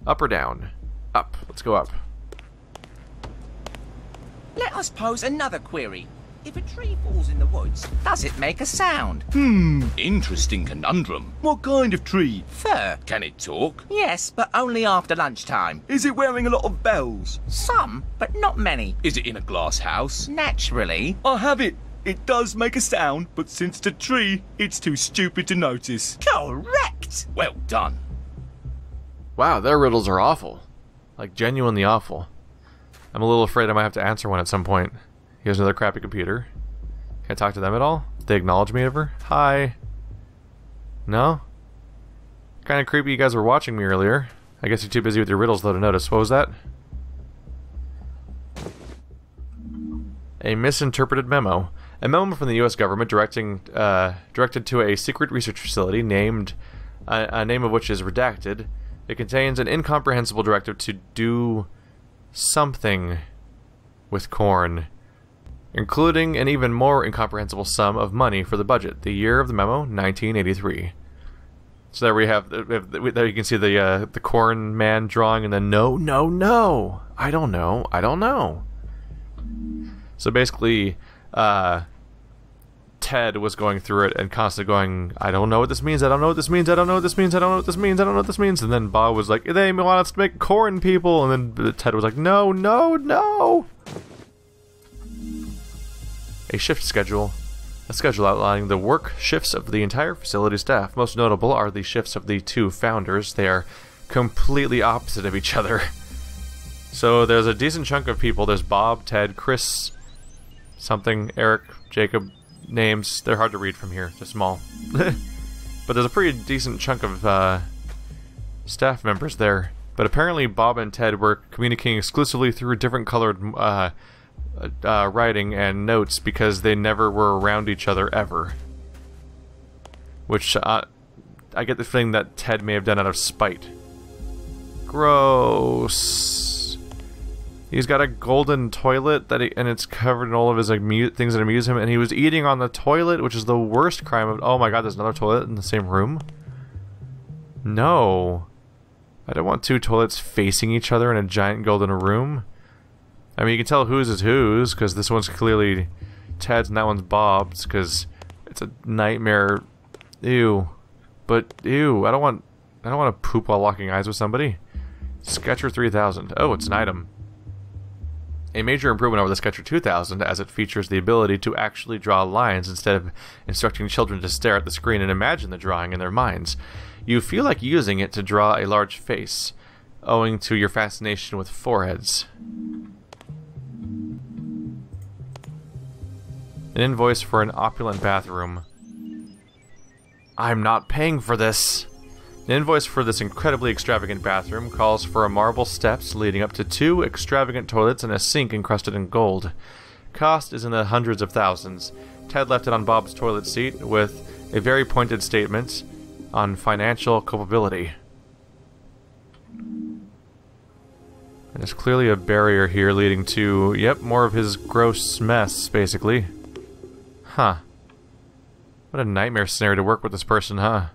Up or down? Up. Let's go up. Let us pose another query. If a tree falls in the woods, does it make a sound? Interesting conundrum. What kind of tree? Fir. Can it talk? Yes, but only after lunchtime. Is it wearing a lot of bells? Some, but not many. Is it in a glass house? Naturally. I have it. It does make a sound, but since it's a tree, it's too stupid to notice. Correct! Well done. Wow, their riddles are awful. Like, genuinely awful. I'm a little afraid I might have to answer one at some point. Here's another crappy computer. Can I talk to them at all? Did they acknowledge me ever? Hi. No? Kinda creepy you guys were watching me earlier. I guess you're too busy with your riddles though to notice. What was that? A misinterpreted memo. A memo from the U.S. government directed to a secret research facility named, a name of which is redacted. It contains an incomprehensible directive to do something with corn, including an even more incomprehensible sum of money for the budget. The year of the memo, 1983. So there we have, there you can see the corn man drawing, and then no, I don't know. So basically, Ted was going through it and constantly going, I don't know what this means, I don't know what this means, I don't know what this means, I don't know what this means, I don't know what this means, and then Bob was like, they want us to make corn people, and then Ted was like, no. A shift schedule. A schedule outlining the work shifts of the entire facility staff. Most notable are the shifts of the two founders. They are completely opposite of each other. So there's a decent chunk of people. There's Bob, Ted, Chris, something, Eric, Jacob, names. They're hard to read from here. They're small. But there's a pretty decent chunk of staff members there. But apparently Bob and Ted were communicating exclusively through different colored writing and notes because they never were around each other ever. Which, I get the feeling that Ted may have done out of spite. Gross. He's got a golden toilet that and it's covered in all of his things that amuse him, and he was eating on the toilet, which is the worst crime of— oh my god, there's another toilet in the same room? No. I don't want two toilets facing each other in a giant golden room. I mean, you can tell whose is whose, because this one's clearly Ted's and that one's Bob's, because it's a nightmare. Ew. But, ew, I don't want to poop while locking eyes with somebody. Sketcher 3000. Oh, it's an item. A major improvement over the Sketcher 2000, as it features the ability to actually draw lines instead of instructing children to stare at the screen and imagine the drawing in their minds. You feel like using it to draw a large face, owing to your fascination with foreheads. An invoice for an opulent bathroom. I'm not paying for this. An invoice for this incredibly extravagant bathroom calls for marble steps leading up to 2 extravagant toilets and a sink encrusted in gold. Cost is in the hundreds of thousands. Ted left it on Bob's toilet seat with a very pointed statement on financial culpability. And there's clearly a barrier here leading to, yep, more of his gross mess, basically. Huh. What a nightmare scenario to work with this person, huh?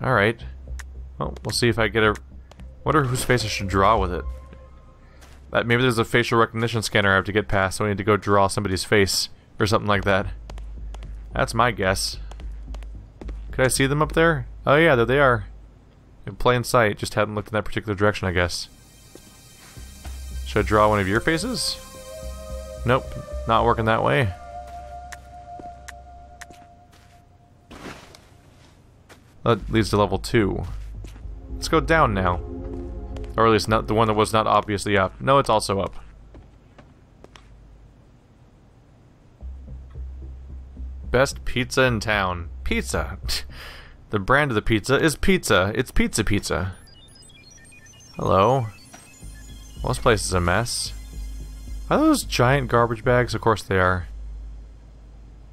Alright. Well, we'll see if I get a— wonder whose face I should draw with it. Maybe there's a facial recognition scanner I have to get past, so I need to go draw somebody's face, or something like that. That's my guess. Could I see them up there? Oh yeah, there they are. In plain sight, just hadn't looked in that particular direction, I guess. Should I draw one of your faces? Nope, not working that way. That leads to level 2. Let's go down now. Or at least not the one that was not obviously up. No, it's also up. Best pizza in town. Pizza. The brand of the pizza is pizza. It's pizza pizza. Hello. Well, this place is a mess. Are those giant garbage bags? Of course they are.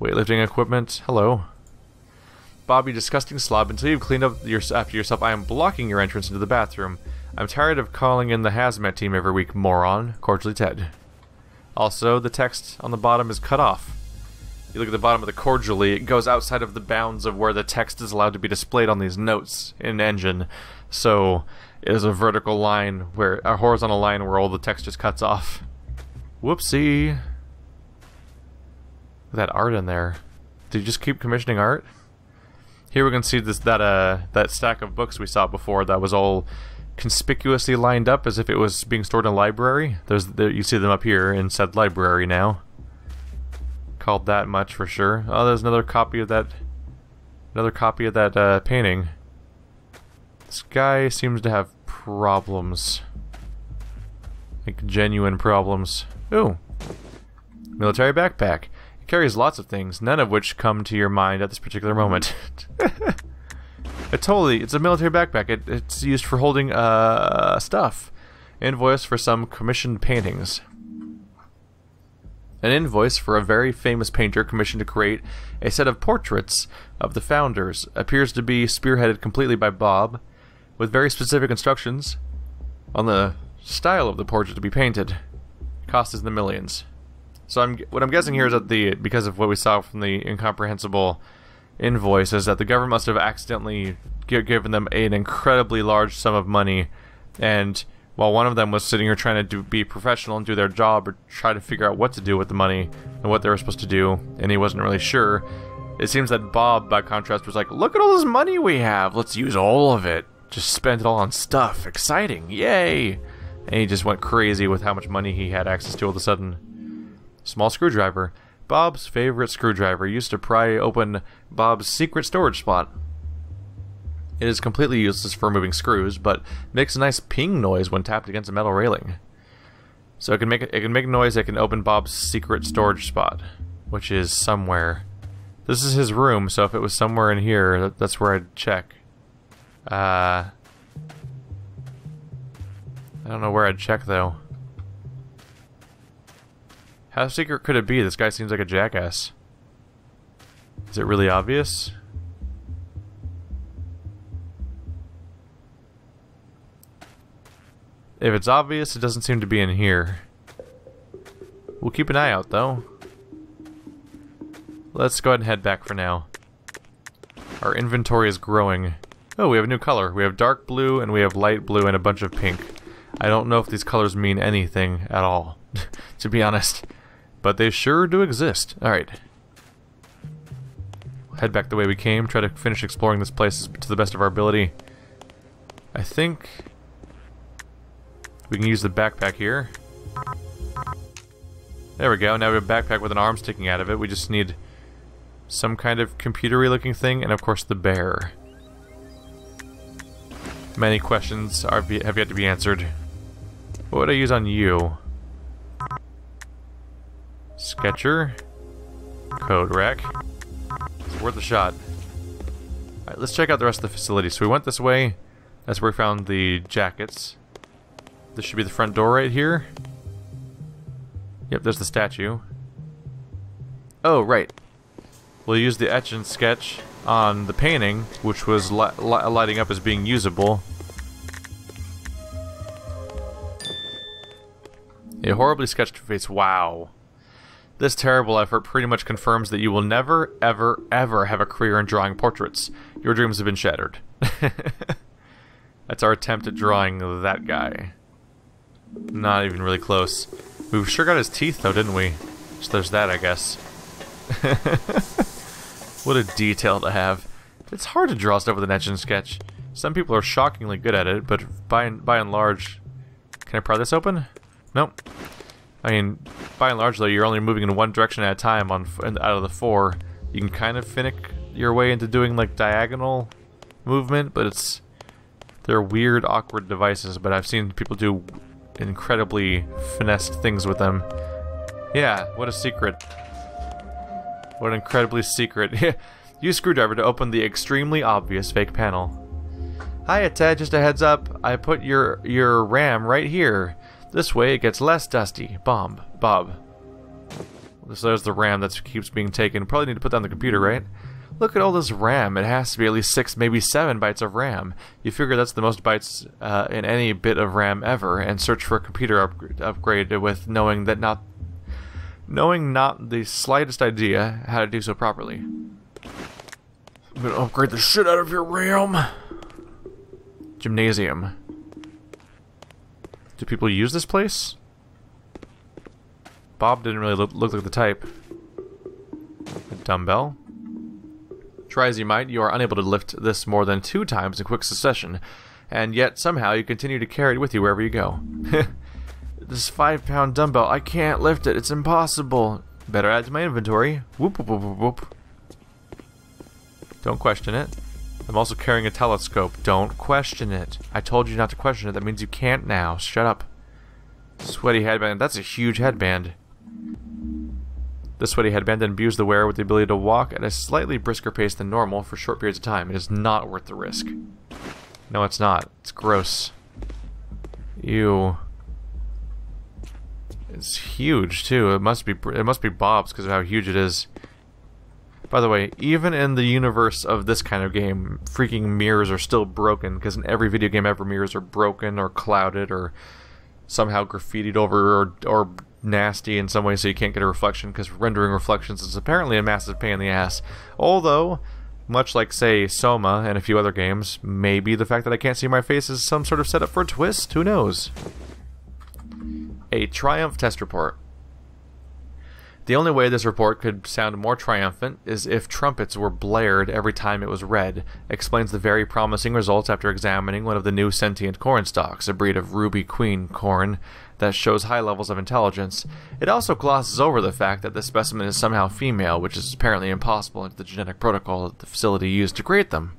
Weightlifting equipment. Hello. Bob, you disgusting slob. Until you've cleaned up after yourself, I am blocking your entrance into the bathroom. I'm tired of calling in the hazmat team every week, moron. Cordially, Ted. Also, the text on the bottom is cut off. You look at the bottom of the cordially, it goes outside of the bounds of where the text is allowed to be displayed on these notes in Engine. So, is a vertical line where a horizontal line where all the text just cuts off. Whoopsie. That art in there. Did you just keep commissioning art? Here we can see that stack of books we saw before that was all conspicuously lined up as if it was being stored in a library. You see them up here in said library now. Called that much for sure. Oh, there's another copy of that. Another copy of that painting. This guy seems to have problems. Like genuine problems. Ooh. Military backpack. It carries lots of things, none of which come to your mind at this particular moment. It's a military backpack. It's used for holding stuff. Invoice for some commissioned paintings. An invoice for a very famous painter commissioned to create a set of portraits of the founders. Appears to be spearheaded completely by Bob, with very specific instructions on the style of the portrait to be painted. Cost is in the millions. So what I'm guessing here is that because of what we saw from the incomprehensible invoice, is that the government must have accidentally given them an incredibly large sum of money, and while one of them was sitting here trying to be professional and do their job or try to figure out what to do with the money and what they were supposed to do, and he wasn't really sure, it seems that Bob, by contrast, was like, look at all this money we have, let's use all of it, just spend it all on stuff, exciting, yay! And he just went crazy with how much money he had access to all of a sudden. Small screwdriver. Bob's favorite screwdriver, used to pry open Bob's secret storage spot. It is completely useless for removing screws, but makes a nice ping noise when tapped against a metal railing. So it can make noise that can open Bob's secret storage spot, which is somewhere. This is his room, so if it was somewhere in here, that's where I'd check. I don't know where I'd check though. How secret could it be? This guy seems like a jackass. Is it really obvious? If it's obvious, it doesn't seem to be in here. We'll keep an eye out, though. Let's go ahead and head back for now. Our inventory is growing. Oh, we have a new color. We have dark blue, and we have light blue, and a bunch of pink. I don't know if these colors mean anything at all, to be honest. But they sure do exist. Alright. Head back the way we came, try to finish exploring this place to the best of our ability. I think we can use the backpack here. There we go, now we have a backpack with an arm sticking out of it. We just need some kind of computery looking thing, and of course the bear. Many questions have yet to be answered. What would I use on you? Sketcher. Code rack. It's worth a shot. Alright, let's check out the rest of the facility. So we went this way. That's where we found the jackets. This should be the front door right here. Yep, there's the statue. Oh, right. We'll use the etch and sketch on the painting, which was lighting up as being usable. A horribly sketched face. Wow. This terrible effort pretty much confirms that you will never, ever, ever have a career in drawing portraits. Your dreams have been shattered. That's our attempt at drawing that guy. Not even really close. We sure got his teeth though, didn't we? So there's that, I guess. What a detail to have. It's hard to draw stuff with an etch and sketch. Some people are shockingly good at it, but by and large... Can I pry this open? Nope. I mean, by and large though, you're only moving in one direction at a time out of the four. You can kind of finick your way into doing like diagonal movement, but they're weird, awkward devices, but I've seen people do incredibly finessed things with them. Yeah, what a secret. What an incredibly secret. Use screwdriver to open the extremely obvious fake panel. Hiya Ted, just a heads up. I put your RAM right here. This way it gets less dusty. Bob. So there's the RAM that keeps being taken. Probably need to put that on the computer, right? Look at all this RAM. It has to be at least 6, maybe 7 bytes of RAM. You figure that's the most bytes in any bit of RAM ever, and search for a computer upgrade with knowing not the slightest idea how to do so properly. I'm gonna upgrade the shit out of your RAM. Gymnasium. Do people use this place? Bob didn't really look like the type. A dumbbell. Try as you might, you are unable to lift this more than 2 times in quick succession, and yet somehow you continue to carry it with you wherever you go. This 5-pound dumbbell, I can't lift it, it's impossible. Better add to my inventory. Whoop, whoop, whoop, whoop, whoop. Don't question it. I'm also carrying a telescope. Don't question it. I told you not to question it. That means you can't now. Shut up. Sweaty headband. That's a huge headband. The sweaty headband imbues the wearer with the ability to walk at a slightly brisker pace than normal for short periods of time. It is not worth the risk. No, it's not. It's gross. Ew. It's huge too. It must be Bob's because of how huge it is. By the way, even in the universe of this kind of game, freaking mirrors are still broken, because in every video game ever, mirrors are broken or clouded or somehow graffitied over or nasty in some way so you can't get a reflection, because rendering reflections is apparently a massive pain in the ass. Although, much like, say, Soma and a few other games, maybe the fact that I can't see my face is some sort of setup for a twist, who knows? A Triumph test report. The only way this report could sound more triumphant is if trumpets were blared every time it was read. Explains the very promising results after examining one of the new sentient corn stalks, a breed of ruby queen corn that shows high levels of intelligence. It also glosses over the fact that the specimen is somehow female, which is apparently impossible into the genetic protocol that the facility used to create them.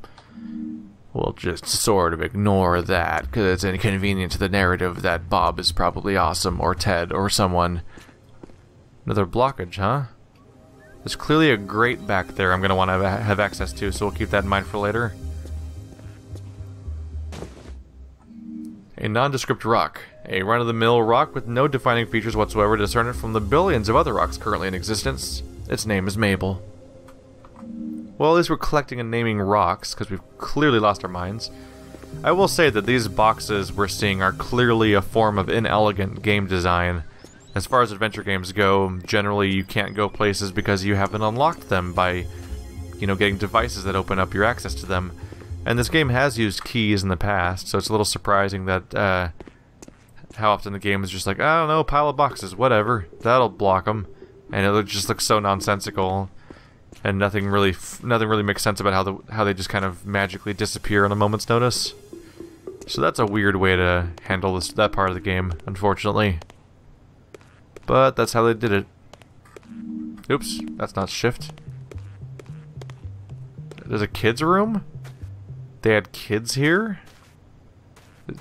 We'll just sort of ignore that, because it's inconvenient to the narrative that Bob is probably awesome, or Ted, or someone. Another blockage, huh? There's clearly a grate back there I'm going to want to have access to, so we'll keep that in mind for later. A nondescript rock. A run-of-the-mill rock with no defining features whatsoever to discern it from the billions of other rocks currently in existence. Its name is Mabel. Well, at least we're collecting and naming rocks, because we've clearly lost our minds. I will say that these boxes we're seeing are clearly a form of inelegant game design. As far as adventure games go, generally you can't go places because you haven't unlocked them by, you know, getting devices that open up your access to them. And this game has used keys in the past, so it's a little surprising that, how often the game is just like, I don't know, pile of boxes, whatever, that'll block them. And it just looks so nonsensical, and nothing really makes sense about how they just kind of magically disappear on a moment's notice. So that's a weird way to handle that part of the game, unfortunately. But that's how they did it. Oops, that's not shift. There's a kids' room? They had kids here?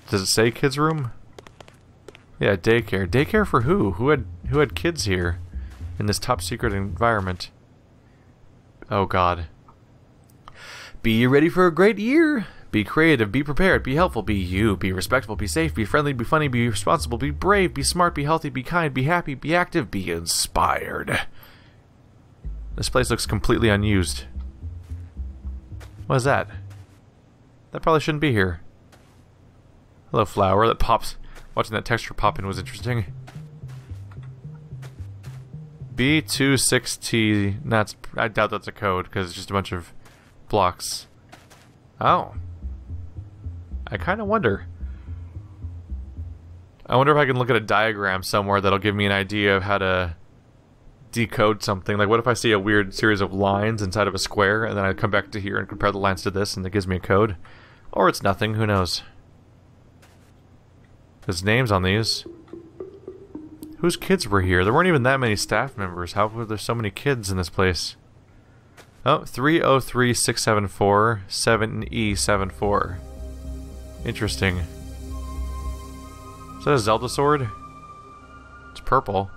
Does it say kids' room? Yeah, daycare. Daycare for who? Who had kids here in this top secret environment? Oh god. Be ready for a great year. Be creative, be prepared, be helpful, be you, be respectful, be safe, be friendly, be funny, be responsible, be brave, be smart, be healthy, be kind, be happy, be active, be inspired. This place looks completely unused. What is that? That probably shouldn't be here. Hello, flower. That pops. Watching that texture pop in was interesting. B26T. I doubt that's a code because it's just a bunch of blocks. Oh. I kind of wonder. I wonder if I can look at a diagram somewhere that'll give me an idea of how to decode something. Like, what if I see a weird series of lines inside of a square, and then I come back to here and compare the lines to this, and it gives me a code? Or it's nothing, who knows? There's names on these. Whose kids were here? There weren't even that many staff members. How were there so many kids in this place? Oh, 303674 7E74. Interesting. Is that a Zelda sword? It's purple.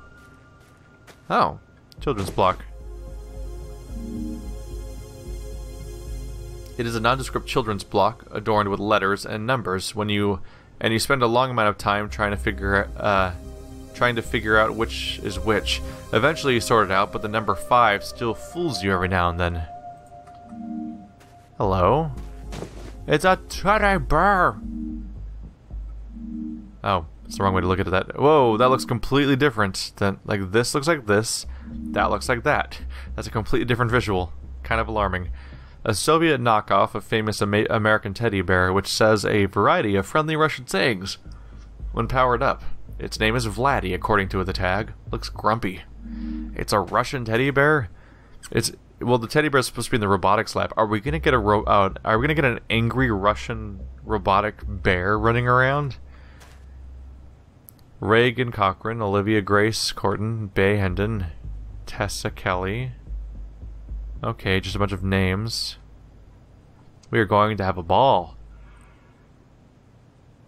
Oh, children's block. It is a nondescript children's block adorned with letters and numbers. You spend a long amount of time trying to figure out which is which. Eventually you sort it out, but the number 5 still fools you every now and then. Hello? It's a teddy bear! Oh, that's the wrong way to look at that. Whoa, that looks completely different. Like, this looks like this, that looks like that. That's a completely different visual. Kind of alarming. A Soviet knockoff of famous American teddy bear, which says a variety of friendly Russian sayings. when powered up. Its name is Vladdy, according to the tag. Looks grumpy. It's a Russian teddy bear? Well, the teddy bear is supposed to be in the robotics lab. Are we gonna get are we gonna get an angry Russian robotic bear running around? Reagan Cochran, Olivia Grace Corton, Bay Hendon, Tessa Kelly. Okay, just a bunch of names. We are going to have a ball.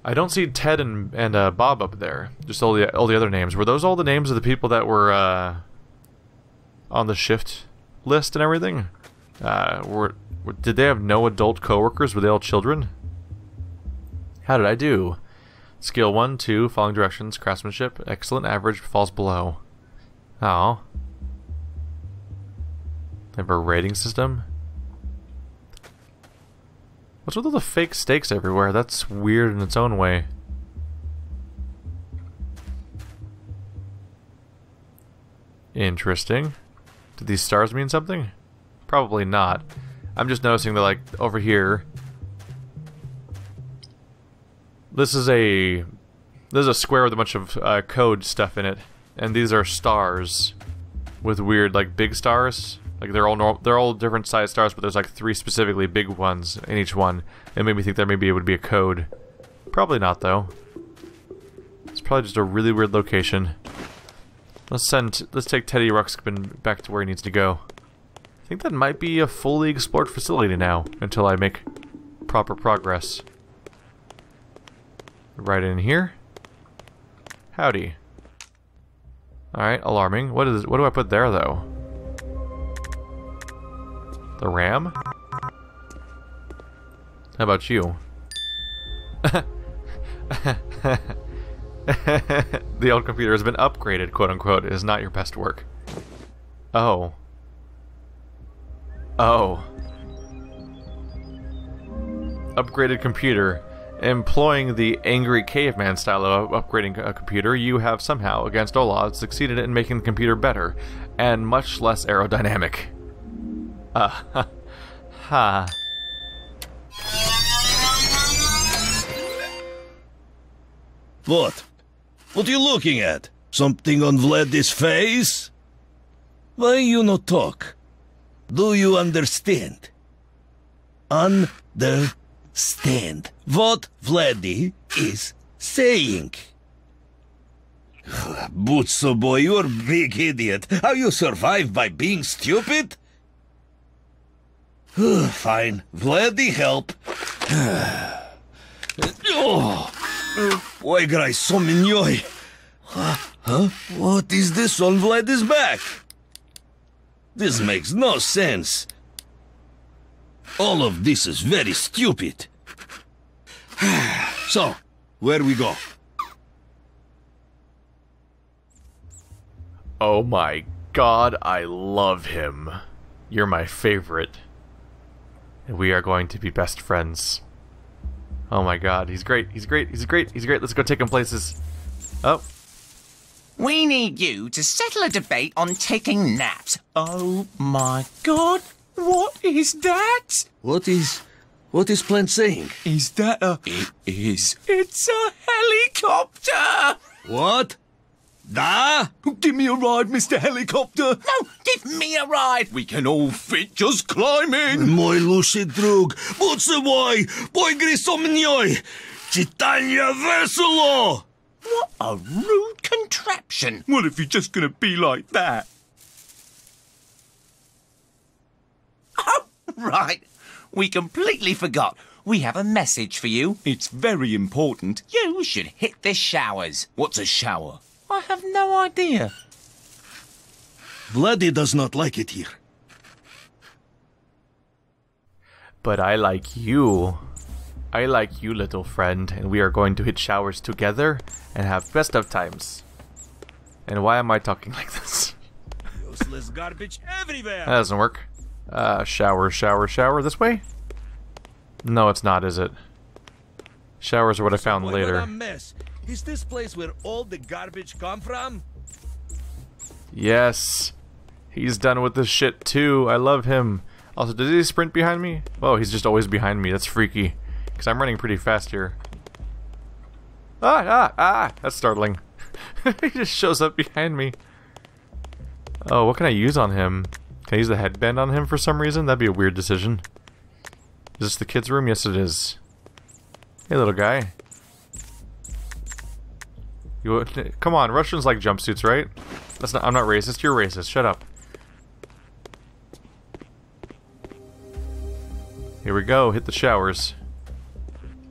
I don't see Ted and Bob up there. Just all the other names. Were those all the names of the people that were on the shift list and everything? Did they have no adult coworkers? Were they all children? How did I do? Skill 1, 2, following directions, craftsmanship, excellent, average, falls below. Oh. They have a rating system? What's with all the fake stakes everywhere? That's weird in its own way. Interesting. Do these stars mean something? Probably not. I'm just noticing that, like, over here... This is a square with a bunch of code stuff in it, and these are stars with weird, like, big stars. Like they're all different size stars, but there's like 3 specifically big ones in each one. It made me think that maybe it would be a code. Probably not though. It's probably just a really weird location. Let's take Teddy Ruxpin back to where he needs to go. I think that might be a fully explored facility now, until I make proper progress. Right in here. Howdy. Alright, alarming. What do I put there though? The RAM? How about you? The old computer has been upgraded, quote unquote. It is not your best work. Oh. Oh. Upgraded computer. Employing the angry caveman style of upgrading a computer, you have somehow, against all odds, succeeded in making the computer better, and much less aerodynamic. Ha. What? What are you looking at? Something on Vladdy's face? Why you not talk? Do you understand? Understand what Vladdy is saying. Butso boy, you're a big idiot. How you survive by being stupid? Fine. Vladdy, help. Oi, grai sominjoj. Huh? What is this on Vladdy's back? This makes no sense. All of this is very stupid. So, where we go? Oh my god, I love him. You're my favorite. And we are going to be best friends. Oh my god, he's great, he's great, he's great, he's great. Let's go take him places. Oh. We need you to settle a debate on taking naps. Oh my god, what is that? What is Plant saying? Is that a... It is. It's a helicopter! What? Da? Give me a ride, Mr. Helicopter. No, give me a ride. We can all fit just climbing. Moj luši drug, Butso boy, boy gri sominjoj. Čitanje veselo! What a rude contraption. Well, if you're just gonna be like that. Oh, right. We completely forgot. We have a message for you. It's very important. You should hit the showers. What's a shower? I have no idea. Vladdy does not like it here. But I like you. I like you, little friend, and we are going to hit showers together and have best of times. And why am I talking like this? Useless garbage everywhere. That doesn't work. Shower, shower, shower. This way? No, it's not, is it? Showers are what I found later. What a mess. Is this place where all the garbage come from? Yes. He's done with this shit too. I love him. Also, does he sprint behind me? Oh, he's just always behind me. That's freaky. Because I'm running pretty fast here. That's startling. He just shows up behind me. Oh, what can I use on him? Can I use the headband on him for some reason? That'd be a weird decision. Is this the kid's room? Yes, it is. Hey, little guy. You come on, Russians like jumpsuits, right? That's not. I'm not racist. You're racist. Shut up. Here we go. Hit the showers.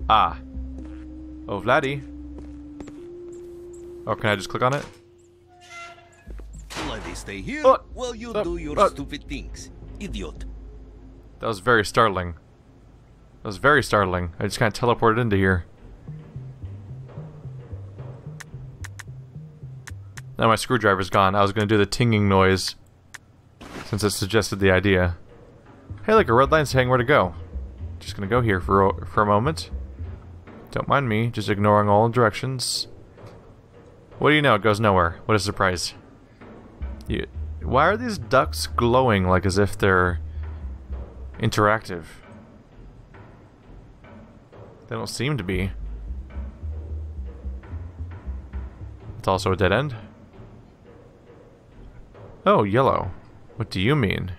Ah. Oh, Vladdy. Oh, can I just click on it? Vladdy, stay here Oh. while you do your stupid things. Idiot. That was very startling. That was very startling. I just kind of teleported into here. Now my screwdriver's gone. I was going to do the tinging noise since it suggested the idea. Hey, look, a red line's saying where to go. Just going to go here for a moment. Don't mind me, just ignoring all directions. What do you know? It goes nowhere. What a surprise. Why are these ducks glowing like as if they're interactive? They don't seem to be. It's also a dead end. Oh, yellow. What do you mean?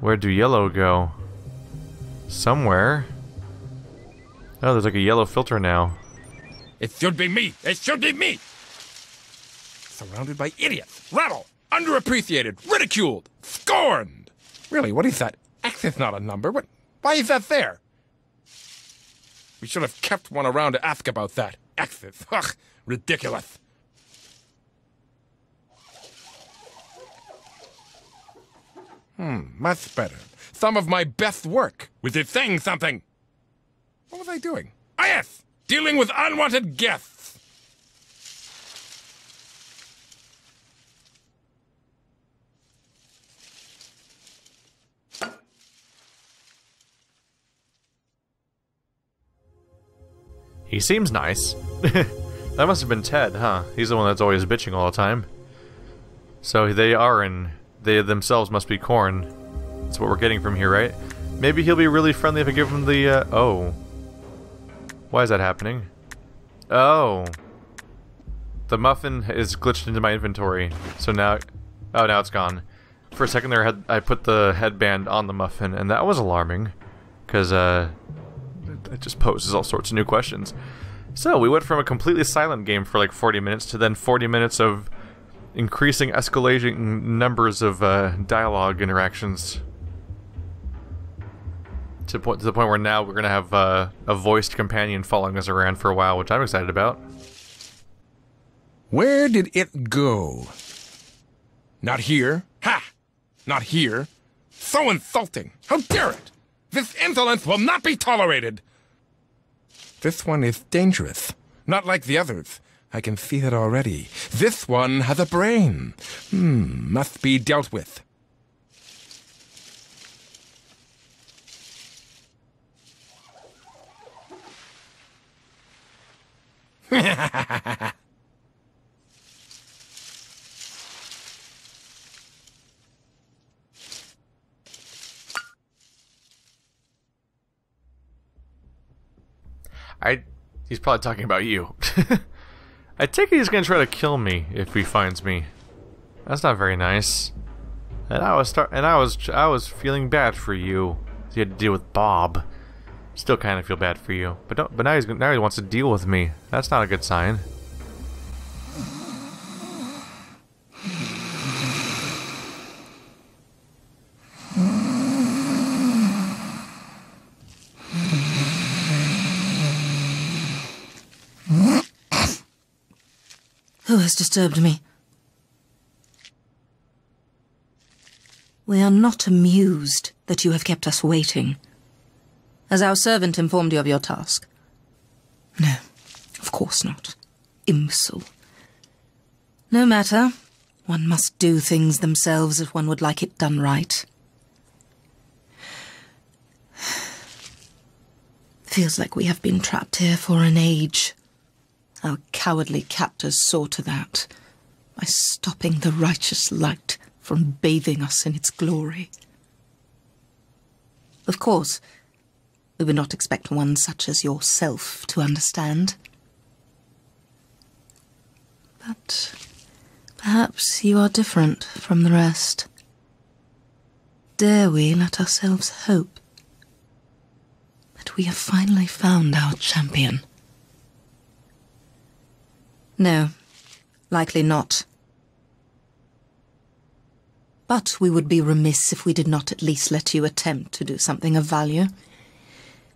Where do yellow go? Somewhere. Oh, there's like a yellow filter now. It should be me! It should be me! Surrounded by idiots, rabble, underappreciated, ridiculed, scorned! Really, what is that? X is not a number. Why is that there? We should have kept one around to ask about that. X's. Ugh, ridiculous. Much better. Some of my best work. Was it saying something? What was I doing? Ah, yes! Dealing with unwanted guests! He seems nice. That must have been Ted, huh? He's the one that's always bitching all the time. So they themselves must be corn. That's what we're getting from here, right? Maybe he'll be really friendly if I give him the, oh. Why is that happening? Oh. The muffin is glitched into my inventory. So now, oh, now it's gone. For a second there, I put the headband on the muffin, and that was alarming. Because, it just poses all sorts of new questions. So, we went from a completely silent game for like 40 minutes to then 40 minutes of increasing escalating numbers of dialogue interactions. To the point where now we're going to have a voiced companion following us around for a while, which I'm excited about. Where did it go? Not here. Ha! Not here. So insulting. How dare it! This insolence will not be tolerated! This one is dangerous. Not like the others. I can see that already. This one has a brain. Must be dealt with. He's probably talking about you. I take it he's gonna try to kill me if he finds me. That's not very nice. And I was feeling bad for you. You had to deal with Bob. Still kind of feel bad for you, but now he wants to deal with me. That's not a good sign. Who has disturbed me? We are not amused that you have kept us waiting. Has our servant informed you of your task? No, of course not. Imbecile. No matter. One must do things themselves if one would like it done right. Feels like we have been trapped here for an age. Our cowardly captors saw to that, by stopping the righteous light from bathing us in its glory. Of course, we would not expect one such as yourself to understand. But perhaps you are different from the rest. Dare we let ourselves hope that we have finally found our champion? No, likely not. But we would be remiss if we did not at least let you attempt to do something of value.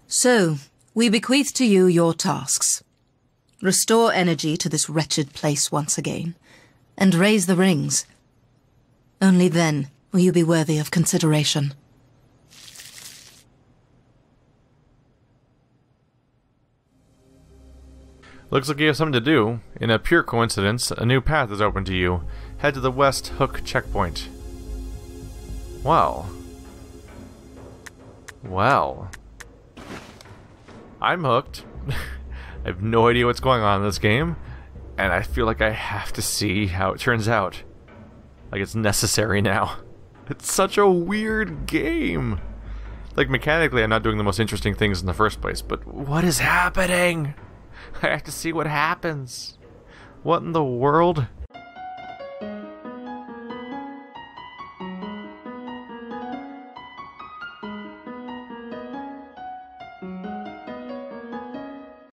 So, we bequeath to you your tasks. Restore energy to this wretched place once again, and raise the rings. Only then will you be worthy of consideration. Looks like you have something to do. In a pure coincidence, a new path is open to you. Head to the West Hook checkpoint. Well. Well. I'm hooked. I have no idea what's going on in this game, and I feel like I have to see how it turns out. Like it's necessary now. It's such a weird game. Like mechanically I'm not doing the most interesting things in the first place, but what is happening? I have to see what happens. What in the world?